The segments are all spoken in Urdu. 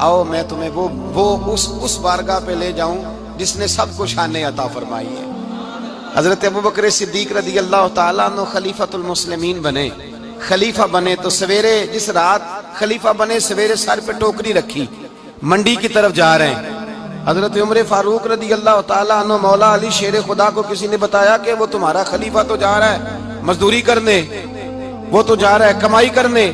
آؤ میں تمہیں وہ اس بارگاہ پہ لے جاؤں جس نے سب کو شانیں عطا فرمائی ہے۔ حضرت ابوبکر صدیق رضی اللہ تعالیٰ عنہ خلیفۃ المسلمین بنے، خلیفہ بنے تو سویرے جس رات خلیفہ بنے سویرے سر پہ ٹوکری رکھی، منڈی کی طرف جا رہے ہیں۔ حضرت عمر فاروق رضی اللہ تعالیٰ عنہ مولا علی شیر خدا کو کسی نے بتایا کہ وہ تمہارا خلیفہ تو جا رہا ہے مزدوری کرنے، وہ تو جا رہا ہے کمائی کرنے۔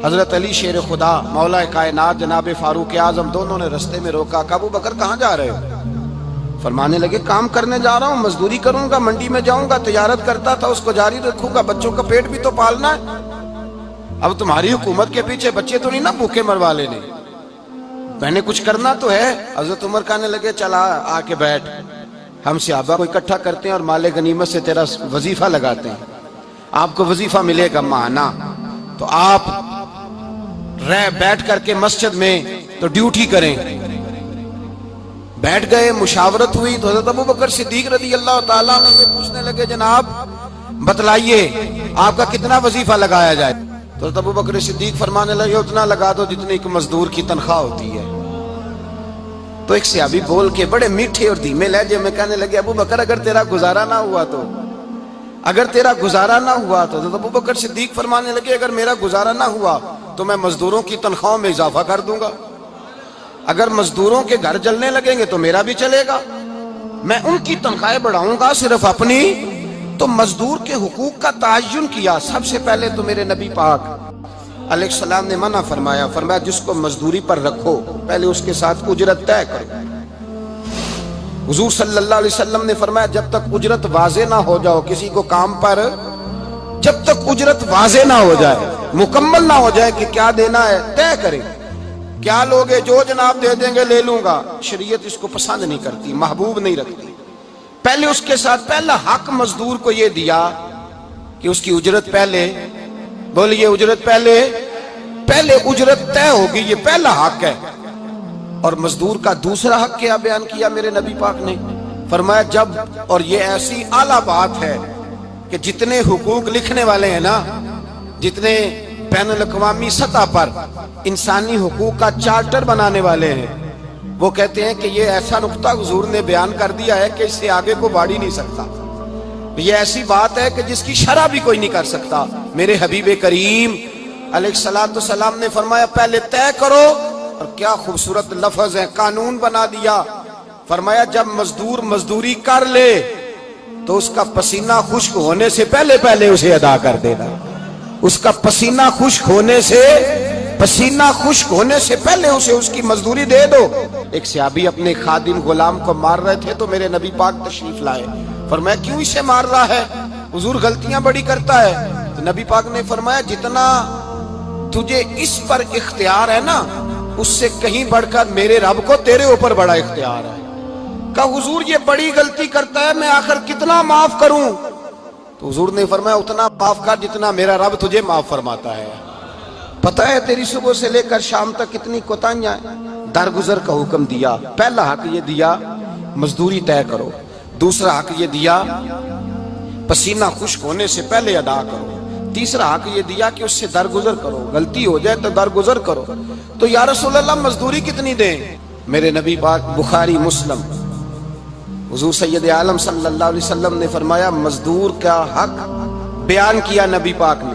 حضرت علی شیر خدا مولا کائنات جناب فاروق اعظم دونوں نے رستے میں روکا کہ ابوبکر کہاں جا رہے ہو؟ فرمانے لگے کام کرنے جا رہا ہوں، مزدوری کروں گا، منڈی میں جاؤں گا، تجارت کرتا تھا اس کو جاری رکھوں گا، بچوں کا پیٹ بھی تو پالنا ہے۔ اب تمہاری حکومت کے پیچھے بچے تو نہیں نا بھوکے مروا لینے، میں نے کچھ کرنا تو ہے۔ حضرت عمر کہنے لگے چلا آ کے بیٹھ، ہم صحابہ کو اکٹھا کرتے ہیں اور مال غنیمت سے تیرا وظیفہ لگاتے ہیں، آپ کو وظیفہ ملے گا ماہانہ، تو آپ بیٹھ کر کے مسجد میں تو ڈیوٹی کریں۔ بیٹھ گئے، مشاورت ہوئی تو حضرت ابوبکر صدیق رضی اللہ تعالیٰ عنہ سے پوچھنے لگے جناب بتلائیے آپ کا کتنا وظیفہ لگایا جائے؟ تو حضرت ابوبکر صدیق فرمانے لگے اتنا لگا دو جتنی ایک مزدور کی تنخواہ ہوتی ہے۔ تو ایک صحابی بول کے بڑے میٹھے اور دھیمے لہجے میں کہنے لگے ابوبکر اگر تیرا گزارا نہ ہوا تو، اگر تیرا گزارا نہ ہوا تو حضرت ابوبکر صدیق فرمانے لگے اگر میرا گزارا نہ ہوا تو میں مزدوروں کی تنخواہوں میں اضافہ کر دوں گا، اگر مزدوروں کے گھر جلنے لگیں گے تو میرا بھی چلے گا، میں ان کی تنخواہیں بڑھاؤں گا صرف اپنی۔ تو مزدور کے حقوق کا تعین کیا۔ سب سے پہلے تو میرے نبی پاک علیہ السلام نے منع فرمایا، فرمایا جس کو مزدوری پر رکھو پہلے اس کے ساتھ اجرت طے کرو۔ حضور صلی اللہ علیہ وسلم نے فرمایا جب تک اجرت واضح نہ ہو جاؤ کسی کو کام پر، جب تک اجرت واضح نہ ہو جائے، مکمل نہ ہو جائے کہ کیا دینا ہے، طے کریں۔ کیا لوگے جو جناب دے دیں گے لے لوں گا، شریعت اس کو پسند نہیں کرتی، محبوب نہیں رکھتی۔ پہلے اس کے ساتھ پہلا حق مزدور کو یہ دیا کہ اس کی اجرت پہلے، بولیے اجرت پہلے اجرت طے ہوگی، یہ پہلا حق ہے۔ اور مزدور کا دوسرا حق کیا بیان کیا میرے نبی پاک نے؟ فرمایا جب، اور یہ ایسی اعلیٰ بات ہے کہ جتنے حقوق لکھنے والے ہیں نا، جتنے بین الاقوامی سطح پر انسانی حقوق کا چارٹر بنانے والے ہیں، وہ کہتے ہیں کہ یہ ایسا نقطہ حضور نے بیان کر دیا ہے کہ اس سے آگے کو بڑھ ہی نہیں سکتا، یہ ایسی بات ہے کہ جس کی شرح بھی کوئی نہیں کر سکتا۔ میرے حبیب کریم علیہ السلام نے فرمایا پہلے طے کرو، اور کیا خوبصورت لفظ ہے، قانون بنا دیا۔ فرمایا جب مزدور مزدوری کر لے تو اس کا پسینہ خشک ہونے سے پہلے اسے ادا کر دینا، اس کا پسینہ خشک ہونے سے پہلے اسے اس کی مزدوری دے دو۔ ایک صحابی اپنے خادم غلام کو مار رہے تھے تو میرے نبی پاک تشریف لائے، فرمایا کیوں اسے مار رہا ہے؟ حضور غلطیاں بڑی کرتا ہے۔ تو نبی پاک نے فرمایا جتنا تجھے اس پر اختیار ہے نا اس سے کہیں بڑھ کر میرے رب کو تیرے اوپر بڑا اختیار ہے۔ کہا حضور یہ بڑی غلطی کرتا ہے، میں آخر کتنا معاف کروں؟ تو حضور نے فرمایا اتنا معاف کر جتنا میرا رب تجھے معاف فرماتا ہے۔ پتہ ہے تیری صبح سے لے کر شام تک کتنی کوتاہیاں ہیں، درگزر کا حکم دیا۔ پہلا حق یہ دیا مزدوری طے کرو، دوسرا حق یہ دیا پسینہ خشک ہونے سے پہلے ادا کرو، تیسرا حق یہ دیا کہ اس سے درگزر کرو، غلطی ہو جائے تو درگزر کرو۔ تو یا رسول اللہ مزدوری کتنی دیں؟ میرے نبی پاک بخاری مسلم حضور سید عالم صلی اللہ علیہ وسلم نے فرمایا مزدور کا حق بیان کیا نبی پاک نے،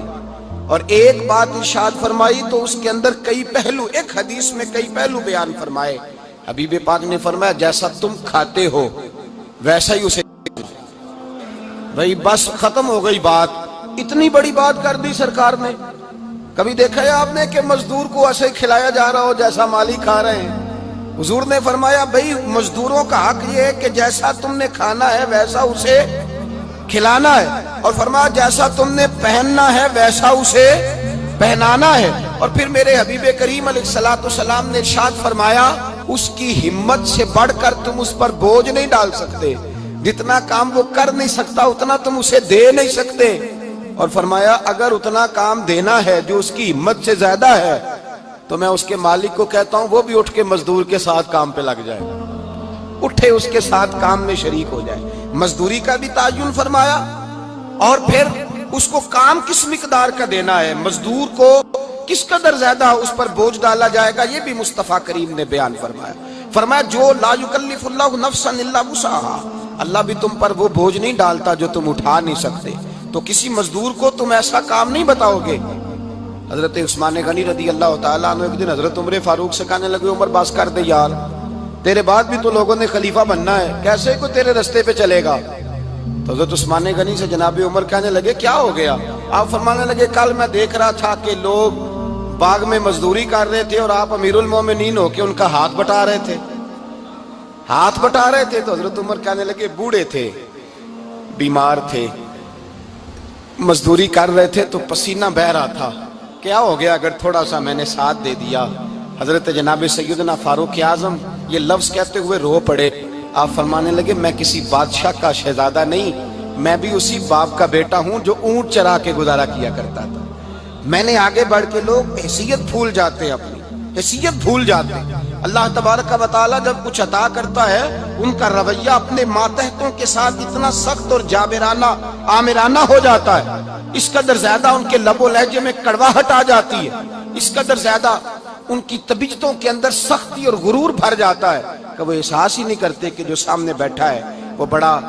اور ایک بات ارشاد فرمائی تو اس کے اندر کئی پہلو، ایک حدیث میں کئی پہلو بیان فرمائے۔ حبیب پاک نے فرمایا جیسا تم کھاتے ہو ویسا ہی اسے، بھئی بس ختم ہو گئی بات۔ اتنی بڑی بات کر دی سرکار نے۔ کبھی دیکھا ہے آپ نے کہ مزدور کو ایسے کھلایا جا رہا ہو جیسا مالی کھا رہے ہیں؟ حضور نے فرمایا بھئی مزدوروں کا حق یہ ہے کہ جیسا تم نے کھانا ہے ویسا اسے کھلانا ہے، اور فرمایا جیسا تم نے پہننا ہے ویسا اسے پہنانا ہے۔ اور پھر میرے حبیب کریم علیہ السلام نے ارشاد فرمایا اس کی ہمت سے بڑھ کر تم اس پر بوجھ نہیں ڈال سکتے، جتنا کام وہ کر نہیں سکتا اتنا تم اسے دے نہیں سکتے۔ اور فرمایا اگر اتنا کام دینا ہے جو اس کی ہمت سے زیادہ ہے تو میں اس کے مالک کو کہتا ہوں وہ بھی اٹھ کے مزدور کے ساتھ کام پہ لگ جائے، اٹھے اس کے ساتھ کام میں شریک ہو جائے۔ مزدوری کا بھی تعین فرمایا، اور پھر اس کو کام کس مقدار کا دینا ہے۔ مزدور کو کس قدر زیادہ اس پر بوجھ ڈالا جائے گا، یہ بھی مصطفیٰ کریم نے بیان فرمایا۔ فرمایا جو لا یکلف اللہ نفسا الا وسعها، اللہ بھی تم پر وہ بوجھ نہیں ڈالتا جو تم اٹھا نہیں سکتے، تو کسی مزدور کو تم ایسا کام نہیں بتاؤ گے۔ حضرت عثمان غنی رضی اللہ تعالیٰ عنہ ایک دن حضرت عمر فاروق سے کہنے لگے عمر بس کر دے یار، تیرے بعد بھی تو لوگوں نے خلیفہ بننا ہے، کیسے کوئی تیرے رستے پہ چلے گا؟ تو حضرت عثمان غنی سے جناب عمر کہنے لگے کیا ہو گیا؟ آپ فرمانے لگے کل میں دیکھ رہا تھا کہ لوگ باغ میں مزدوری کر رہے تھے اور آپ امیر المومنین ہو کے ان کا ہاتھ بٹا رہے تھے، ہاتھ بٹا رہے تھے۔ تو حضرت عمر کہنے لگے بوڑھے تھے، بیمار تھے، مزدوری کر رہے تھے تو پسینہ بہہ رہا تھا، کیا ہو گیا اگر تھوڑا سا میں نے ساتھ دے دیا؟ حضرت جناب سیدنا فاروق اعظم یہ لفظ کہتے ہوئے رو پڑے۔ آپ فرمانے لگے میں کسی بادشاہ کا شہزادہ نہیں، میں بھی اسی باپ کا بیٹا ہوں جو اونٹ چرا کے گزارا کیا کرتا تھا۔ میں نے آگے بڑھ کے لوگ حیثیت بھول جاتے ہیں، اپنی حیثیت بھول جاتے ہیں۔ اللہ تبارک و تعالیٰ جب کچھ عطا کرتا ہے ان کا رویہ اپنے ماتحتوں کے ساتھ اتنا سخت اور جابرانہ آمرانہ ہو جاتا ہے، اس قدر زیادہ ان کے لب و لہجے میں کڑواہٹ آ جاتی ہے، اس قدر زیادہ ان کی طبیعتوں کے اندر سختی اور غرور بھر جاتا ہے کہ وہ احساس ہی نہیں کرتے کہ جو سامنے بیٹھا ہے وہ بڑا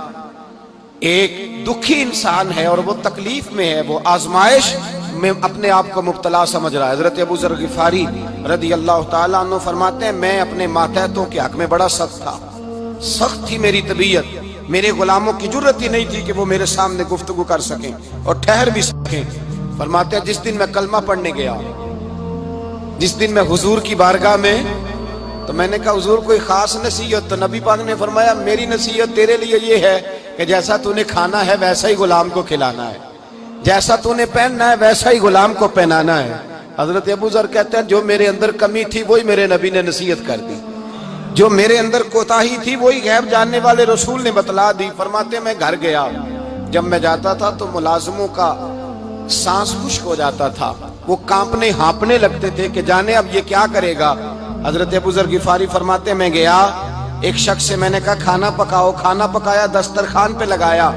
ایک دکھی انسان ہے اور وہ تکلیف میں ہے، وہ آزمائش میں اپنے آپ کو مبتلا سمجھ رہا ہے۔ حضرت ابو ذر غفاری رضی اللہ تعالیٰ عنہ فرماتے ہیں میں اپنے ماتحتوں کے حق میں بڑا سخت تھا، سخت تھی میری طبیعت، میرے غلاموں کی جرت ہی نہیں تھی کہ وہ میرے سامنے گفتگو کر سکیں اور ٹھہر بھی سکیں۔ فرماتے ہیں جس دن میں کلمہ پڑھنے گیا، جس دن میں حضور کی بارگاہ میں، تو میں نے کہا حضور کوئی خاص نصیحت؟ تو نبی پاک نے فرمایا میری نصیحت تیرے لیے یہ ہے کہ جیسا تو نے کھانا ہے ویسا ہی غلام کو کھلانا ہے، جیسا تو نے پہننا ہے ویسا ہی غلام کو پہنانا ہے۔ حضرت ابو ذر کہتے ہیں جو میرے اندر کمی تھی وہی میرے نبی نے نصیحت کر دی، جو میرے اندر کوتاہی تھی وہی غیب جاننے والے رسول نے بتلا دی۔ فرماتے ہیں میں گھر گیا، جب میں جاتا تھا تو ملازموں کا سانس خشک ہو جاتا تھا، وہ کانپنے ہانپنے لگتے تھے کہ جانے اب یہ کیا کرے گا۔ حضرت ابو ذر غفاری فرماتے ہیں میں گیا، ایک شخص سے میں نے کہا کھانا پکاؤ، کھانا پکایا، دسترخوان پہ لگایا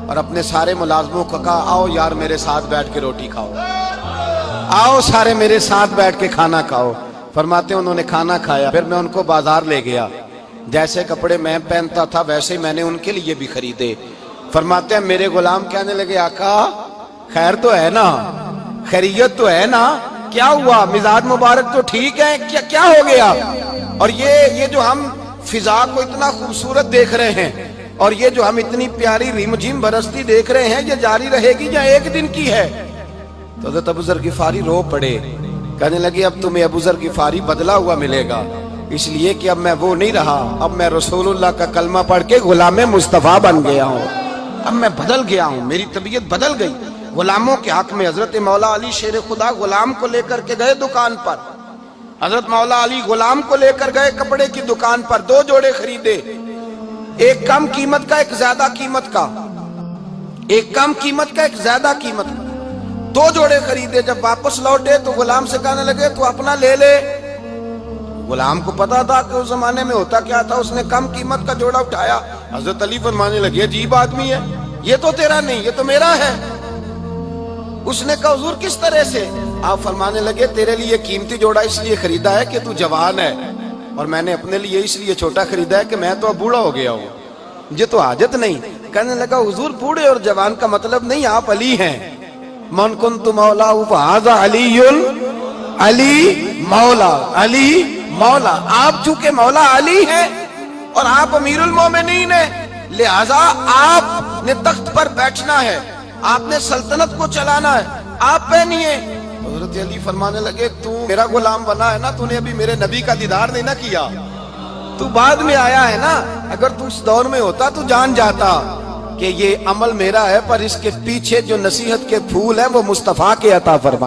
اور اپنے سارے ملازموں کو کہا آؤ یار میرے ساتھ بیٹھ کے روٹی کھاؤ، آؤ سارے میرے ساتھ بیٹھ کے کھانا کھاؤ۔ فرماتے ہیں انہوں نے کھانا کھایا، پھر میں ان کو بازار لے گیا، جیسے کپڑے میں پہنتا تھا ویسے میں نے ان کے لیے بھی خریدے۔ فرماتے ہیں میرے غلام کہنے لگے آقا خیر تو ہے نا، خیریت تو ہے نا، کیا ہوا؟ مزاج مبارک تو ٹھیک ہے، کیا ہو گیا؟ اور یہ جو ہم فضا کو اتنا خوبصورت دیکھ رہے ہیں اور یہ جو ہم اتنی پیاری ریم جھیم برستی دیکھ رہے ہیں یہ جاری رہے گی یا ایک دن کی ہے؟ تو حضرت ابو ذر غفاری رو پڑے، کہنے لگے اب تمہیں ابو ذر غفاری بدلا ہوا ملے گا، اس لیے کہ اب میں وہ نہیں رہا، اب میں رسول اللہ کا کلمہ پڑھ کے غلام مصطفیٰ بن گیا ہوں، اب میں بدل گیا ہوں، میری طبیعت بدل گئی۔ غلاموں کے حق میں حضرت مولا علی شیر خدا غلام کو لے کر کے گئے دکان پر، حضرت مولا علی غلام کو لے کر گئے کپڑے کی دکان پر، 2 جوڑے خریدے، ایک کم قیمت کا ایک زیادہ قیمت کا، ایک کم قیمت کا ایک زیادہ قیمت کا، 2 جوڑے خریدے۔ جب واپس لوٹے تو غلام سے کہنے لگے تو اپنا لے لے۔ غلام کو پتا تھا کہ اس زمانے میں ہوتا کیا تھا، اس نے کم قیمت کا جوڑا اٹھایا۔ حضرت علی فرمانے لگے عجیب آدمی ہے، یہ تو تیرا نہیں، یہ تو میرا ہے۔ اس نے کہا حضور کس طرح سے؟ آپ فرمانے لگے تیرے لیے قیمتی جوڑا اس لیے خریدا ہے کہ تو جوان ہے، اور میں نے اپنے لیے اس لیے چھوٹا خریدا ہے کہ میں تو اب بوڑھا ہو گیا ہوں، مجھے تو حاجت نہیں۔ کہنے لگا حضور بوڑھے اور جوان کا مطلب نہیں، آپ علی ہیں، من کنت مولا فہذا علی، علی مولا، علی مولا، آپ چونکہ مولا علی ہیں اور آپ امیر المومنین ہیں، لہذا آپ نے تخت پر بیٹھنا ہے، آپ نے سلطنت کو چلانا ہے، آپ پہنیے۔ حضرت علی فرمانے لگے تو میرا غلام بنا ہے نا، تو نے ابھی میرے نبی کا دیدار نہیں نہ کیا، تو بعد میں آیا ہے نا، اگر تو اس دور میں ہوتا تو جان جاتا کہ یہ عمل میرا ہے، پر اس کے پیچھے جو نصیحت کے پھول ہیں وہ مصطفیٰ کے عطا فرما۔